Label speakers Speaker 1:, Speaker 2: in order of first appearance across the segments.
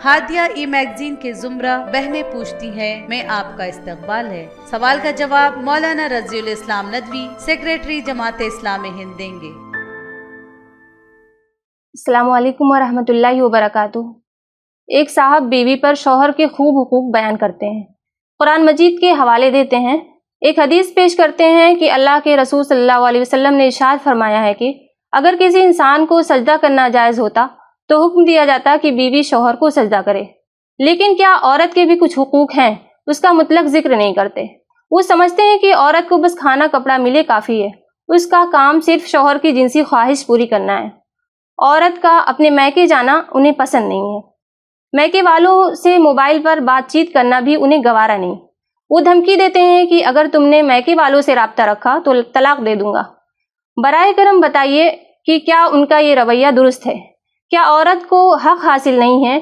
Speaker 1: Hadiya e magazine के जुमरा बहनें पूछती हैं में आपका इस्तकबाल है। सवाल का जवाब मौलाना रज़ीउल इस्लाम नदवी, सेक्रेटरी जमात इस्लामी हिंद देंगे।
Speaker 2: अस्सलामु अलैकुम वरहमतुल्लाहि वबरकातुहू। एक साहब बीवी पर शौहर के खूब हुकूक बयान करते हैं, कुरान मजीद के हवाले देते हैं। एक हदीस पेश करते हैं कि अल्लाह के रसूल सल्लल्लाहु अलैहि वसल्लम ने इरशाद फरमाया है कि अगर किसी इंसान को सजदा करना जायज़ होता तो हुक्म दिया जाता कि बीवी शौहर को सजदा करे। लेकिन क्या औरत के भी कुछ हुकूक हैं, उसका मुतलक जिक्र नहीं करते। वो समझते हैं कि औरत को बस खाना कपड़ा मिले काफ़ी है, उसका काम सिर्फ शौहर की जिनसी ख्वाहिश पूरी करना है। औरत का अपने मैके जाना उन्हें पसंद नहीं है। मैके वालों से मोबाइल पर बातचीत करना भी उन्हें गवारा नहीं। वो धमकी देते हैं कि अगर तुमने मैके वालों से राब्ता रखा तो तलाक दे दूंगा। बराए करम बताइए कि क्या उनका ये रवैया दुरुस्त है? क्या औरत को हक हासिल नहीं है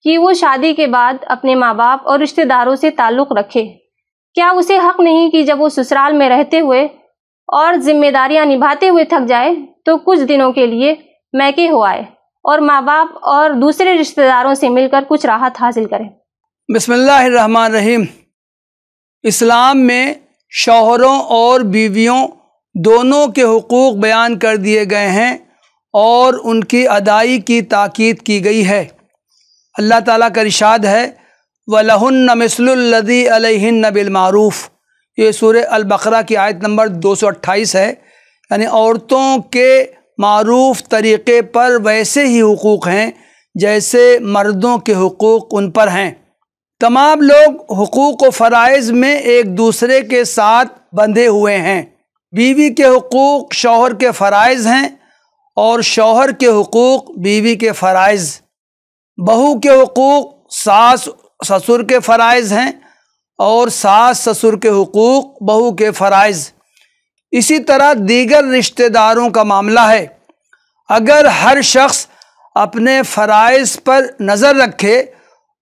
Speaker 2: कि वो शादी के बाद अपने माँ बाप और रिश्तेदारों से ताल्लुक़ रखे? क्या उसे हक नहीं कि जब वो ससुराल में रहते हुए और जिम्मेदारियां निभाते हुए थक जाए तो कुछ दिनों के लिए मैके हो आए और माँ बाप और दूसरे रिश्तेदारों से मिलकर कुछ राहत हासिल करें?
Speaker 3: बिस्मिल्लाहिर्रहमानिर्रहीम। इस्लाम में शौहरों और बीवियों दोनों के हुकूक बयान कर दिए गए हैं और उनकी अदाई की ताकीद की गई है। अल्लाह ताला का इरशाद है, वलहुन्ना मिस्लुल्लज़ी अलैहिन्ना बिलमारूफ़। ये सूरह अल-बक़रा की आयत नंबर 228 है। यानी औरतों के मारूफ तरीक़े पर वैसे ही हुकूक हैं जैसे मर्दों के हुकूक उन पर हैं। तमाम लोग हुकूक व फ़राइज़ में एक दूसरे के साथ बंधे हुए हैं। बीवी के हुकूक शौहर के फ़राइज़ हैं और शौहर के हुकूक बीवी के फ़राइज़। बहू के हुकूक सास ससुर के फ़राइज़ हैं और सास ससुर के हुकूक बहू के फ़राइज़। इसी तरह दीगर रिश्तेदारों का मामला है। अगर हर शख्स अपने फ़राइज़ पर नज़र रखे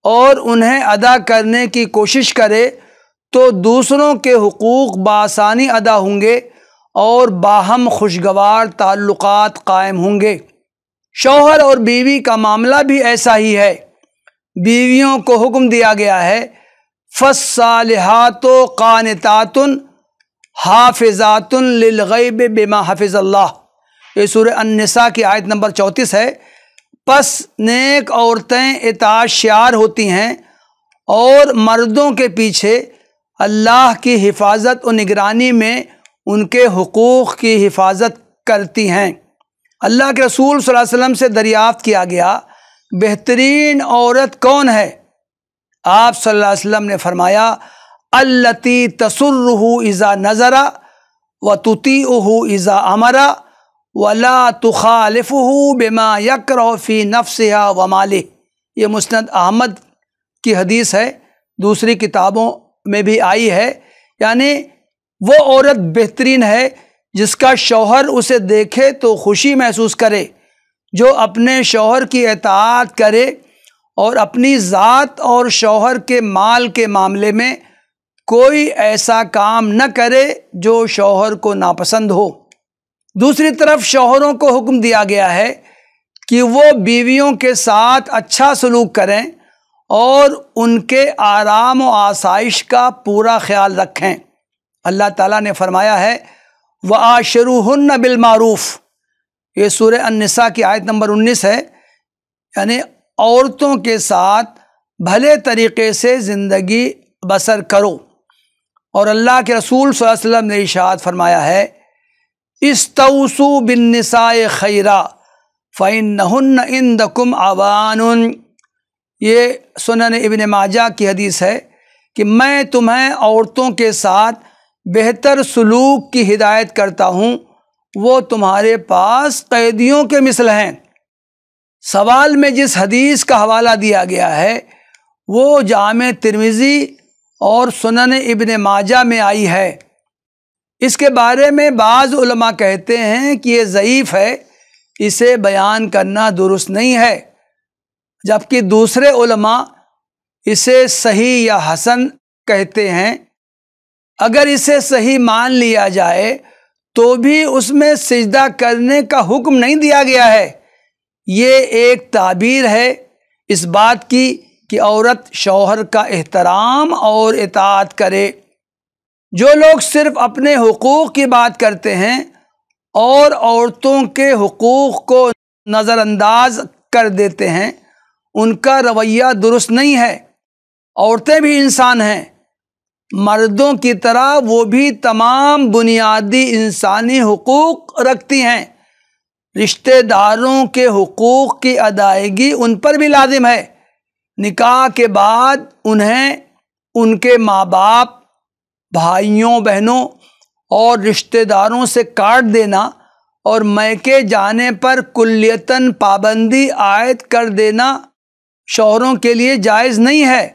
Speaker 3: और उन्हें अदा करने की कोशिश करे तो दूसरों के हुकूक बआसानी अदा होंगे और बाहम खुशगवार ताल्लुकात कायम होंगे। शौहर और बीवी का मामला भी ऐसा ही है। बीवियों को हुक्म दिया गया है, फस्सालिहातो कानितातुन हाफिजातुन लिलगैब बिमा हफिज़ल्लाह। ये सूरह अन-निसा की आयत नंबर 34 है। पस नेक औरतें इताअतशार होती हैं और मर्दों के पीछे अल्लाह की हिफाजत और निगरानी में उनके हुकूक की हिफाजत करती हैं। अल्लाह के रसूल सल्लल्लाहु अलैहि वसल्लम से दरियाफ्त किया गया, बेहतरीन औरत कौन है? आप सल्लल्लाहु अलैहि वसल्लम ने फरमाया, अल्लती तसुर्रुहु इज़ा नज़रा व तुतीउहु इज़ा अमरा वला तुखालिफुहु बिमा यकरहु फी नफ्सिहा व मालिह। ये मुस्नद अहमद की हदीस है, दूसरी किताबों में भी आई है। यानी वो औरत बेहतरीन है जिसका शौहर उसे देखे तो खुशी महसूस करे, जो अपने शौहर की इताअत करे और अपनी ज़ात और शौहर के माल के मामले में कोई ऐसा काम न करे जो शौहर को नापसंद हो। दूसरी तरफ शौहरों को हुक्म दिया गया है कि वो बीवियों के साथ अच्छा सलूक करें और उनके आराम व आसाइश का पूरा ख्याल रखें। अल्लाह ताला ने फरमाया है, वआशिरुहुन्ना बिलमारूफ़। ये सूरह अन-निसा की आयत नंबर 19 है। यानी औरतों के साथ भले तरीक़े से ज़िंदगी बसर करो। और अल्लाह के रसूल सल्लल्लाहु अलैहि वसल्लम ने इरशाद फरमाया है, इस्तौसू बिन्निसाए खैरा फ़इन्नहुन्ना इंदकुम अवानुन। ये सुनन इब्न माजा की हदीस है कि मैं तुम्हें औरतों के साथ बेहतर सलूक की हिदायत करता हूँ, वो तुम्हारे पास कैदियों के मिसल हैं। सवाल में जिस हदीस का हवाला दिया गया है वो जामे तिर्मिज़ी और सुनन इब्न माजा में आई है। इसके बारे में बाज़ उलमा कहते हैं कि ये ज़ईफ़ है, इसे बयान करना दुरुस्त नहीं है, जबकि दूसरे उलमा इसे सही या हसन कहते हैं। अगर इसे सही मान लिया जाए तो भी उसमें सिजदा करने का हुक्म नहीं दिया गया है। ये एक ताबीर है اس بات کی کہ عورت شوہر کا احترام اور اطاعت کرے۔ جو لوگ صرف اپنے حقوق کی بات کرتے ہیں اور عورتوں کے حقوق کو نظر انداز کر دیتے ہیں، ان کا رویہ درست نہیں ہے۔ عورتیں بھی انسان ہیں، مردوں کی طرح وہ بھی تمام بنیادی انسانی حقوق رکھتی ہیں۔ رشتہ داروں کے حقوق کی ادائیگی ان پر بھی لازم ہے۔ نکاح کے بعد انہیں ان کے ماں باپ، بھائیوں بہنوں اور رشتہ داروں سے کاٹ دینا اور میکے جانے پر کلیتاً پابندی عائد کر دینا شوہروں کے لیے جائز نہیں ہے۔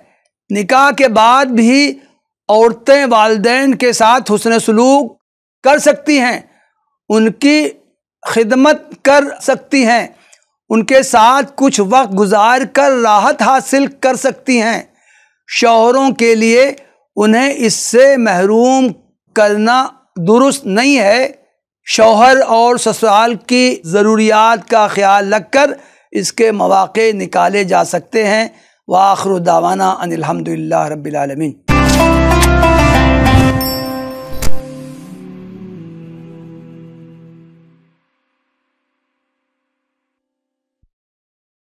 Speaker 3: نکاح کے بعد بھی عورتیں والدین کے ساتھ حسن سلوک کر سکتی ہیں، ان کی خدمت کر سکتی ہیں، ان کے ساتھ کچھ وقت گزار کر راحت حاصل کر سکتی ہیں۔ شوہروں کے لیے انہیں اس سے محروم کرنا درست نہیں ہے۔ شوہر اور سسرال کی ضروریات کا خیال رکھ کر اس کے مواقع نکالے جا سکتے ہیں۔ وآخر دعوانا ان الحمد للہ رب العالمین۔